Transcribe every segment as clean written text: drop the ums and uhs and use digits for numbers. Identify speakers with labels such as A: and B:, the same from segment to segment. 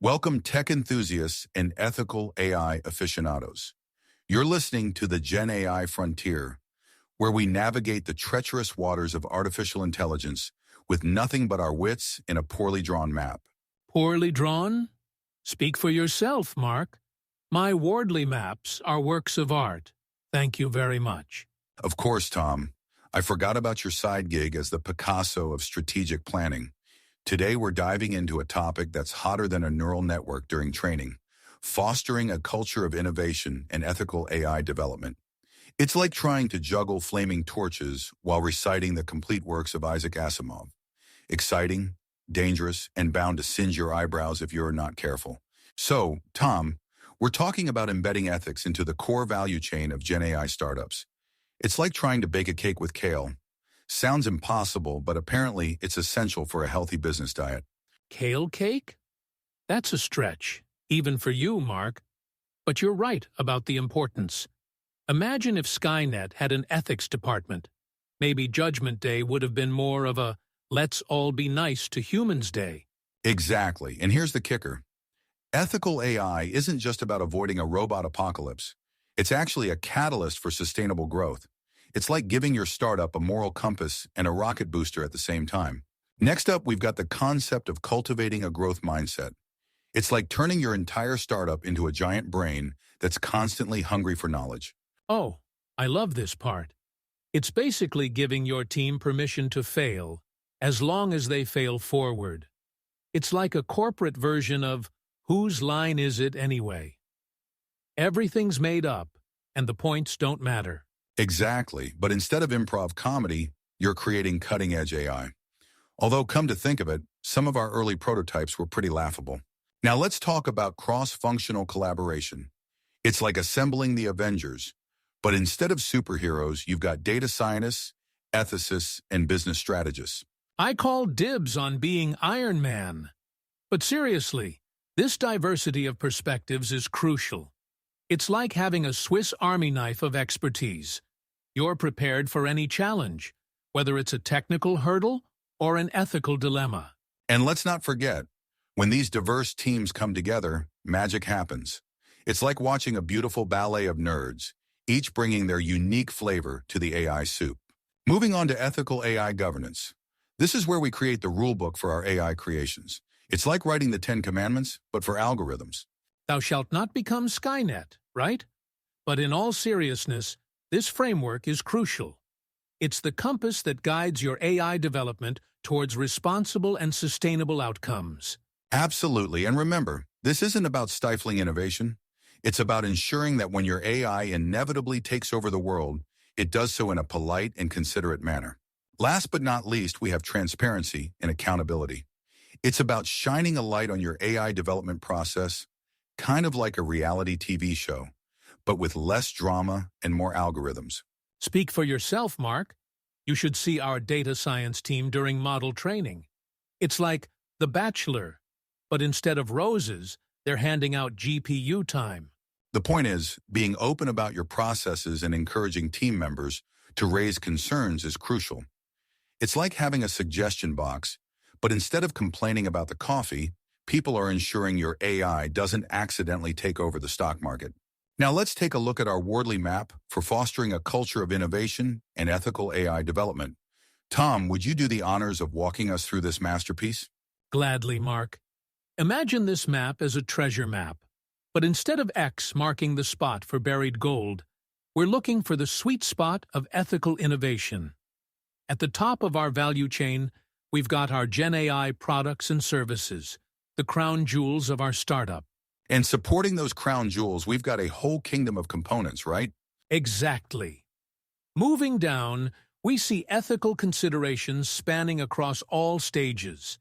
A: Welcome, tech enthusiasts and ethical AI aficionados. You're listening to the GenAI Frontier, where we navigate the treacherous waters of artificial intelligence with nothing but our wits in a poorly drawn map.
B: Poorly drawn? Speak for yourself, Mark. My Wardley Maps are works of art. Thank you very much.
A: Of course, Tom. I forgot about your side gig as the Picasso of strategic planning. Today, we're diving into a topic that's hotter than a neural network during training, fostering a culture of innovation and ethical AI development. It's like trying to juggle flaming torches while reciting the complete works of Isaac Asimov. Exciting, dangerous, and bound to singe your eyebrows if you're not careful. So, Tom, we're talking about embedding ethics into the core value chain of GenAI startups. It's like trying to bake a cake with kale. Sounds impossible, but apparently it's essential for a healthy business diet.
B: Kale cake? That's a stretch, even for you, Mark. But you're right about the importance. Imagine if Skynet had an ethics department. Maybe Judgment Day would have been more of a let's all be nice to humans day.
A: Exactly, and here's the kicker. Ethical AI isn't just about avoiding a robot apocalypse. It's actually a catalyst for sustainable growth. It's like giving your startup a moral compass and a rocket booster at the same time. Next up, we've got the concept of cultivating a growth mindset. It's like turning your entire startup into a giant brain that's constantly hungry for knowledge.
B: Oh, I love this part. It's basically giving your team permission to fail, as long as they fail forward. It's like a corporate version of whose line is it anyway? Everything's made up, and the points don't matter.
A: Exactly, but instead of improv comedy, you're creating cutting-edge AI. Although, come to think of it, some of our early prototypes were pretty laughable. Now let's talk about cross-functional collaboration. It's like assembling the Avengers, but instead of superheroes, you've got data scientists, ethicists, and business strategists.
B: I call dibs on being Iron Man. But seriously, this diversity of perspectives is crucial. It's like having a Swiss Army knife of expertise. You're prepared for any challenge, whether it's a technical hurdle or an ethical dilemma.
A: And let's not forget, when these diverse teams come together, magic happens. It's like watching a beautiful ballet of nerds, each bringing their unique flavor to the AI soup. Moving on to ethical AI governance. This is where we create the rulebook for our AI creations. It's like writing the 10 Commandments, but for algorithms.
B: Thou shalt not become Skynet, right? But in all seriousness, this framework is crucial. It's the compass that guides your AI development towards responsible and sustainable outcomes.
A: Absolutely, and remember, this isn't about stifling innovation. It's about ensuring that when your AI inevitably takes over the world, it does so in a polite and considerate manner. Last but not least, we have transparency and accountability. It's about shining a light on your AI development process, kind of like a reality TV show, but with less drama and more algorithms.
B: Speak for yourself, Mark. You should see our data science team during model training. It's like The Bachelor, but instead of roses, they're handing out GPU time.
A: The point is, being open about your processes and encouraging team members to raise concerns is crucial. It's like having a suggestion box, but instead of complaining about the coffee, people are ensuring your AI doesn't accidentally take over the stock market. Now let's take a look at our Wardley Map for fostering a culture of innovation and ethical AI development. Tom, would you do the honors of walking us through this masterpiece?
B: Gladly, Mark. Imagine this map as a treasure map, but instead of X marking the spot for buried gold, we're looking for the sweet spot of ethical innovation. At the top of our value chain, we've got our GenAI products and services, the crown jewels of our startup.
A: And supporting those crown jewels, we've got a whole kingdom of components, right?
B: Exactly. Moving down, we see ethical considerations spanning across all stages.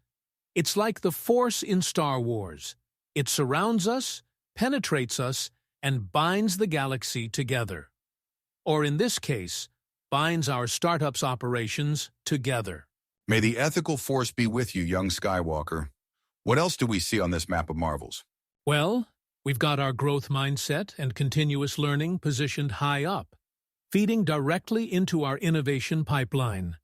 B: It's like the Force in Star Wars. It surrounds us, penetrates us, and binds the galaxy together. Or in this case, binds our startup's operations together.
A: May the ethical force be with you, young Skywalker. What else do we see on this map of marvels?
B: Well, we've got our growth mindset and continuous learning positioned high up, feeding directly into our innovation pipeline.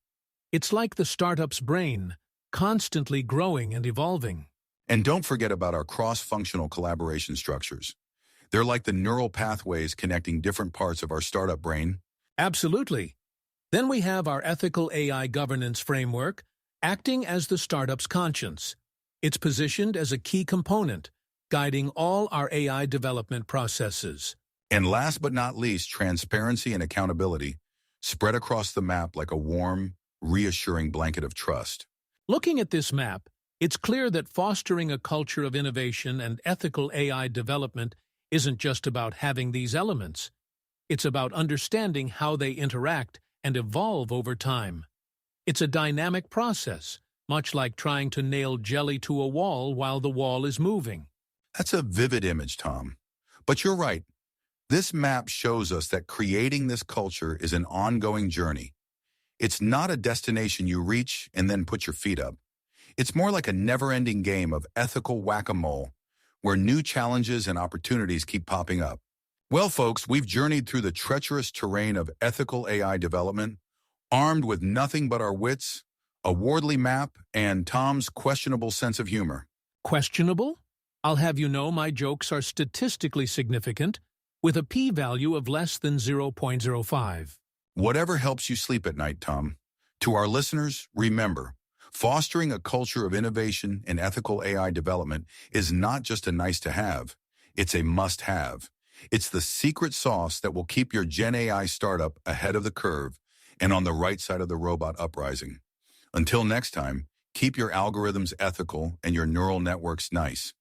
B: It's like the startup's brain, constantly growing and evolving.
A: And don't forget about our cross-functional collaboration structures. They're like the neural pathways connecting different parts of our startup brain.
B: Absolutely. Then we have our ethical AI governance framework, acting as the startup's conscience. It's positioned as a key component, guiding all our AI development processes.
A: And last but not least, transparency and accountability spread across the map like a warm, reassuring blanket of trust.
B: Looking at this map, it's clear that fostering a culture of innovation and ethical AI development isn't just about having these elements. It's about understanding how they interact and evolve over time. It's a dynamic process, much like trying to nail jelly to a wall while the wall is moving.
A: That's a vivid image, Tom. But you're right. This map shows us that creating this culture is an ongoing journey. It's not a destination you reach and then put your feet up. It's more like a never-ending game of ethical whack-a-mole, where new challenges and opportunities keep popping up. Well, folks, we've journeyed through the treacherous terrain of ethical AI development, armed with nothing but our wits, a Wardley Map, and Tom's questionable sense of humor.
B: Questionable? I'll have you know my jokes are statistically significant, with a p-value of less than 0.05.
A: Whatever helps you sleep at night, Tom. To our listeners, remember, fostering a culture of innovation and ethical AI development is not just a nice-to-have, it's a must-have. It's the secret sauce that will keep your GenAI startup ahead of the curve and on the right side of the robot uprising. Until next time, keep your algorithms ethical and your neural networks nice.